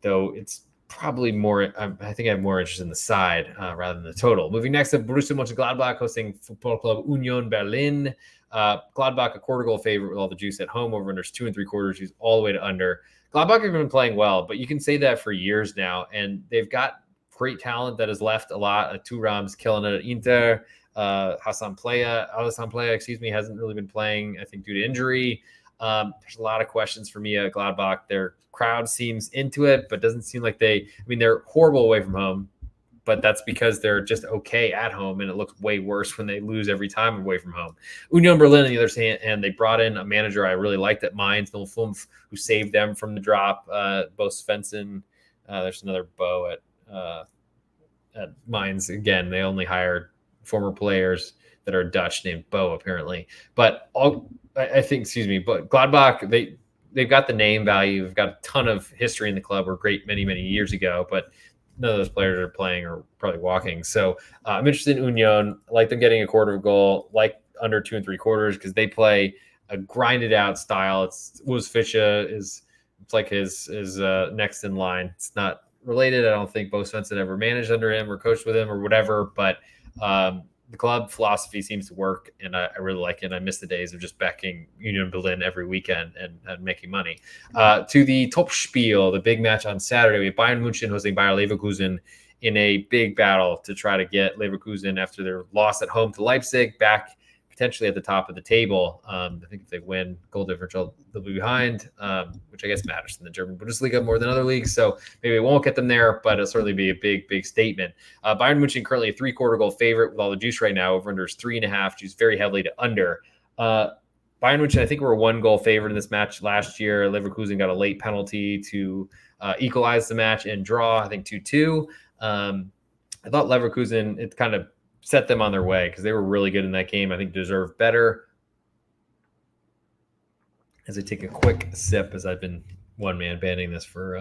Though it's probably more, I think I have more interest in the side rather than the total. Moving next to Borussia Mönchengladbach hosting Football Club Union Berlin. Gladbach, a quarter goal favorite with all the juice at home. Over unders 2 3/4, juice all the way to under. Gladbach have been playing well, but you can say that for years now, and they've got great talent that has left a lot. Thuram's killing it at Inter. Alessandro Plea, hasn't really been playing, I think, due to injury. There's a lot of questions for me at Gladbach. Their crowd seems into it, but doesn't seem like they're horrible away from home, but that's because they're just okay at home, and it looks way worse when they lose every time away from home. Union Berlin, on the other hand, and they brought in a manager I really liked at Mainz, Noel Fumf, who saved them from the drop. Bo Svensson, there's another Bo at Mainz. Again, they only hired former players that are Dutch named Bo, apparently. But but Gladbach, they've got the name value. They've got a ton of history in the club. Were great many years ago, but none of those players are playing or probably walking. So I'm interested in Union. I like them getting a quarter of goal, like under 2 3/4, because they play a grinded out style. It's Urs Fischer it's like his next in line. It's not related. I don't think Bo Svensson ever managed under him or coached with him or whatever, but the club philosophy seems to work, and I really like it. I miss the days of just backing Union Berlin every weekend and making money. To the Topspiel, the big match on Saturday, we have Bayern München hosting Bayer Leverkusen in a big battle to try to get Leverkusen, after their loss at home to Leipzig, back potentially at the top of the table. I think if they win, goal differential, they'll be behind, which I guess matters in the German Bundesliga more than other leagues. So maybe it won't get them there, but it'll certainly be a big statement. Bayern München currently a 3/4 goal favorite with all the juice right now. Over under is 3.5, juice very heavily to under. Bayern München, I think, were a 1-goal favorite in this match last year. Leverkusen got a late penalty to equalize the match and draw, I think 2-2. I thought Leverkusen, it kind of set them on their way because they were really good in that game. I think deserve better. As I take a quick sip, as I've been one-man banding this for,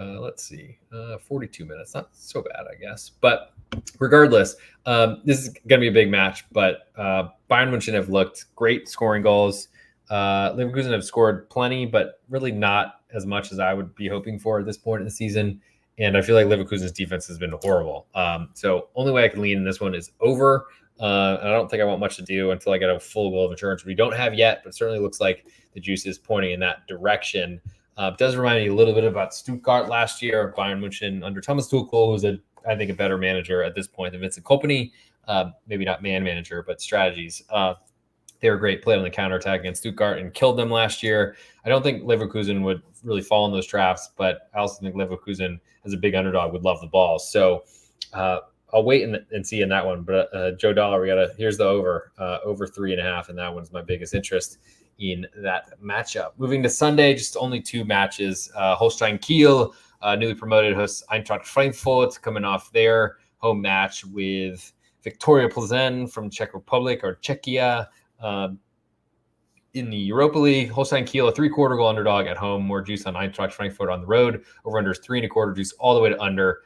42 minutes. Not so bad, I guess. But regardless, this is going to be a big match. But Bayern München have looked great scoring goals. Leverkusen have scored plenty, but really not as much as I would be hoping for at this point in the season. And I feel like Leverkusen's defense has been horrible. So only way I can lean in this one is over. And I don't think I want much to do until I get a full goal of insurance, which we don't have yet, but it certainly looks like the juice is pointing in that direction. It does remind me a little bit about Stuttgart last year, Bayern München under Thomas Tuchel, who's I think a better manager at this point than Vincent Kompany. Maybe not man manager, but strategies. They were great, played on the counterattack against Stuttgart and killed them last year. I don't think Leverkusen would really fall in those traps, but I also think Leverkusen, as a big underdog, would love the ball. So I'll wait and see in that one. But Joe Dollar, here's the over 3.5, and that one's my biggest interest in that matchup. Moving to Sunday, just only 2 matches. Holstein Kiel, newly promoted, hosts Eintracht Frankfurt, coming off their home match with Victoria Plzen from Czech Republic or Czechia. In the Europa League, Holstein Kiel, a 3/4 goal underdog at home, more juice on Eintracht Frankfurt on the road. Over under is 3.25, juice all the way to under.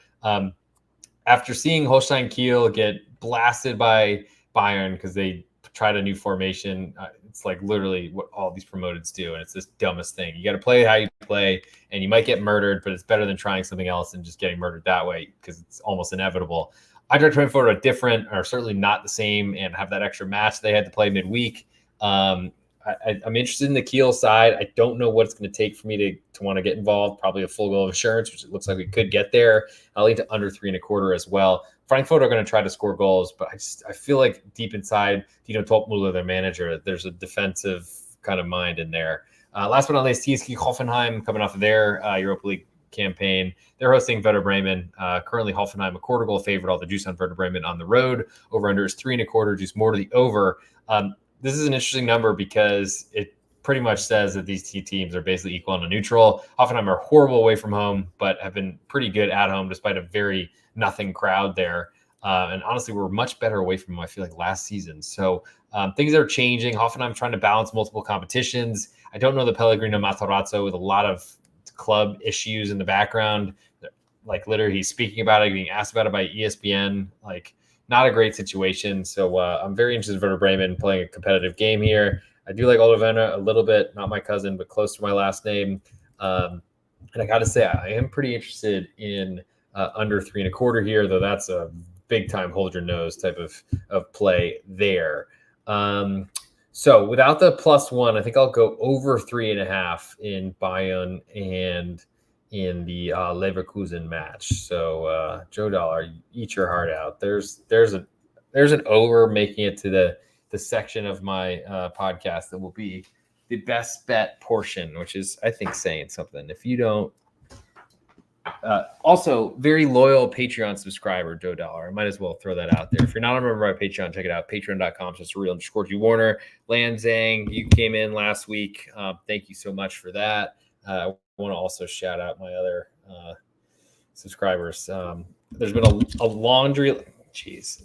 After seeing Holstein Kiel get blasted by Bayern because they tried a new formation, it's like literally what all these promoteds do, and it's this dumbest thing. You got to play how you play, and you might get murdered, but it's better than trying something else and just getting murdered that way because it's almost inevitable. Eintracht Frankfurt are different, are certainly not the same, and have that extra match they had to play midweek. I'm interested in the Kiel side. I don't know what it's going to take for me to want to get involved. Probably a full goal of insurance, which it looks like we could get there. I'll lean to under 3.25 as well. Frankfurt are going to try to score goals, but I feel like deep inside, Dino Topmüller, their manager, there's a defensive kind of mind in there. Last but not least, TSG Hoffenheim, coming off of their Europa League campaign. They're hosting Werder Bremen. Currently, Hoffenheim, a 1/4 goal favorite. All the juice on Werder Bremen on the road. Over under is 3.25, juice more to the over. this is an interesting number because it pretty much says that these two teams are basically equal and neutral. Hoffenheim are horrible away from home, but have been pretty good at home despite a very nothing crowd there. And honestly, we're much better away from them, I feel like, last season. So things are changing. Hoffenheim trying to balance multiple competitions. I don't know the Pellegrino Matarazzo with a lot of club issues in the background. Like literally he's speaking about it, being asked about it by ESPN. Like not a great situation. So I'm very interested in Werder Bremen playing a competitive game here. I do like Olivena a little bit, not my cousin, but close to my last name. And I got to say, I am pretty interested in under 3.25 here, though that's a big time hold your nose type of play there. So without the +1, I think I'll go over 3.5 in Bayern and in the Leverkusen match. So Joe Dollar, eat your heart out. There's an over making it to the section of my podcast that will be the best bet portion, which is, I think, saying something. If you don't, also very loyal Patreon subscriber, Joe Dollar. I might as well throw that out there. If you're not a member of my Patreon, check it out. Patreon.com/real_G Warner. Lan Zhang, you came in last week. Thank you so much for that. I want to also shout out my other subscribers. There's been a laundry. Jeez,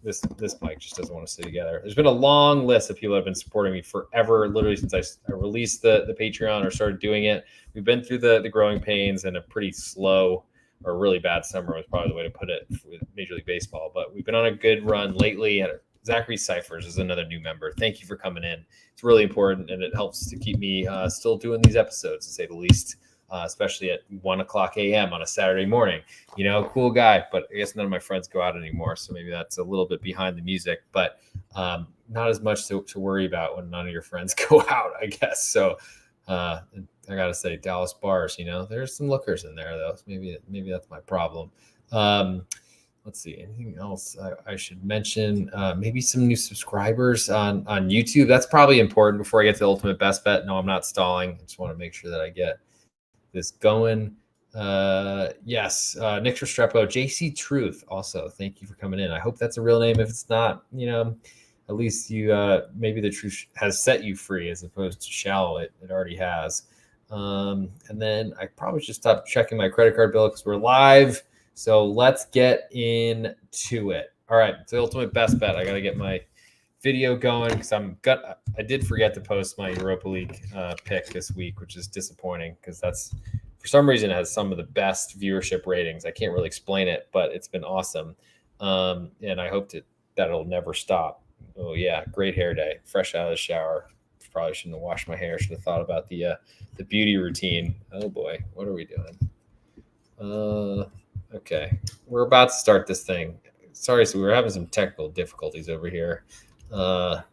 this mic just doesn't want to stay together. There's been a long list of people that have been supporting me forever, literally since I released the Patreon or started doing it. We've been through the growing pains and a pretty slow or really bad summer was probably the way to put it with Major League Baseball. But we've been on a good run lately. And Zachary Cyphers is another new member. Thank you for coming in. It's really important, and it helps to keep me still doing these episodes, to say the least. Especially at 1:00 a.m. on a Saturday morning. Cool guy, but I guess none of my friends go out anymore. So maybe that's a little bit behind the music, but not as much to worry about when none of your friends go out, I guess. So I got to say, Dallas bars, there's some lookers in there, though. So maybe that's my problem. Let's see. Anything else I should mention? Maybe some new subscribers on YouTube. That's probably important before I get to the ultimate best bet. No, I'm not stalling. I just want to make sure that I get this going. Yes, Nick Restrepo, JC Truth. Also, thank you for coming in. I hope that's a real name. If it's not, at least you maybe the truth has set you free as opposed to shallow. It already has. And then I probably should stop checking my credit card bill because we're live. So let's get into it. All right, it's the ultimate best bet. I got to get my video going because I did forget to post my Europa League pick this week, which is disappointing because that's, for some reason, it has some of the best viewership ratings. I can't really explain it, but it's been awesome. And I hope that it'll never stop. Oh yeah, great hair day, fresh out of the shower. Probably shouldn't have washed my hair. Should have thought about the beauty routine. Oh boy, what are we doing? Okay, we're about to start this thing. Sorry, so we were having some technical difficulties over here. All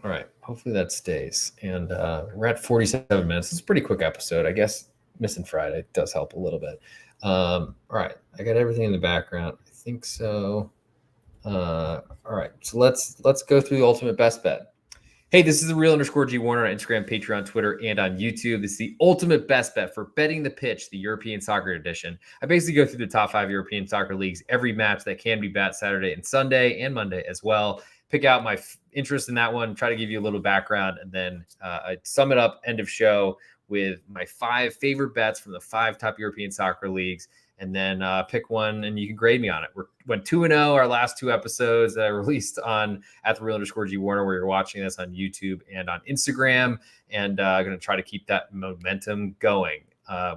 right, hopefully that stays. And we're at 47 minutes. It's a pretty quick episode. I guess missing Friday does help a little bit. All right, I got everything in the background. I think so. All right, so let's go through the ultimate best bet. Hey, this is the real_G Warner on Instagram, Patreon, Twitter, and on YouTube. This is the ultimate best bet for betting the pitch, the European Soccer Edition. I basically go through the top 5 European soccer leagues, every match that can be bet Saturday and Sunday and Monday as well. Pick out my interest in that one, try to give you a little background, and then I sum it up, end of show, with my 5 favorite bets from the 5 top European soccer leagues. And then pick one, and you can grade me on it. We went 2-0 our last 2 episodes that I released on at the real_G Warner, where you're watching this on YouTube and on Instagram. And I'm going to try to keep that momentum going.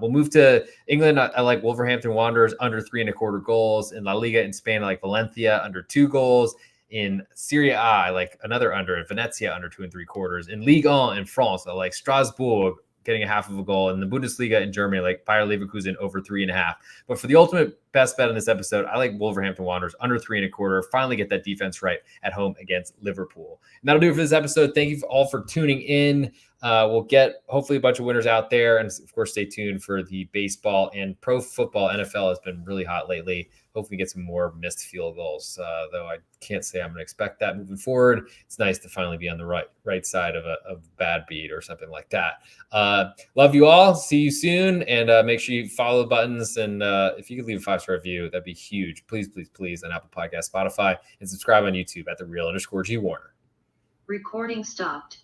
We'll move to England. I like Wolverhampton Wanderers under 3.25 goals. In La Liga in Spain, I like Valencia under 2 goals. In Serie I like another under. In Venezia under 2.75. In Ligue 1 in France, I like Strasbourg getting a half of a goal. In the Bundesliga in Germany, like Bayer Leverkusen over 3.5. But for the ultimate best bet in this episode, I like Wolverhampton Wanderers under 3.25. Finally get that defense right at home against Liverpool. And that'll do it for this episode. Thank you all for tuning in. We'll get hopefully a bunch of winners out there. And of course, stay tuned for the baseball and pro football. NFL has been really hot lately. Hopefully get some more missed field goals, though I can't say I'm going to expect that moving forward. It's nice to finally be on the right side of a bad beat or something like that. Love you all. See you soon. And make sure you follow the buttons. And if you could leave a 5-star review, that'd be huge. Please, please, please, on Apple Podcast, Spotify, and subscribe on YouTube at @thereal_G Warner. Recording stopped.